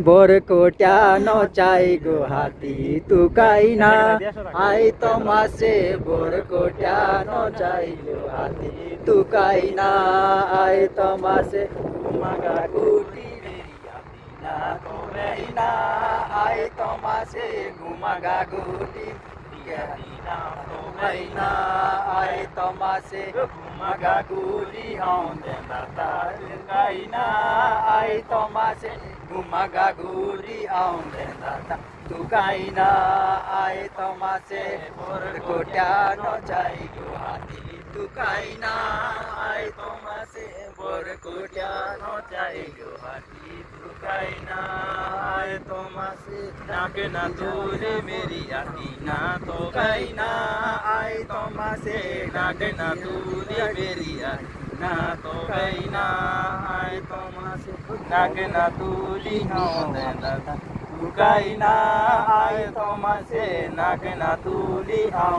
বরকোটানো চাই গো হাতি তুকাই না আই তোমাসে বরকোটানো চাই গো হাতি তুকাই না আই তোমাসে মাগা কুটি না তোমেই না আই তোমাসে ঘুমাগা গুটি তোমেই না আই তোমাসে ঘুমাগা গুটি হও দেনা তাই না আই তোমাসে ঘুমাগা গুটি হও দেনা তুকাই না আই তোমাসে বরকোটানো চাই গো হাতি তুকাই না আই তোমাসে বরকোটানো চাই গো হাতি तुकाई ना आए তোমাসে নাকে না তুলে মেরি আতি না তোকাই না আয় তোমাসে নাকে না তুলে মেরি আতি না তোকাই না আয় তোমাসে নাকে না তুলি হাও দেনা তুকাই না আয় তোমাসে নাকে না তুলি হাও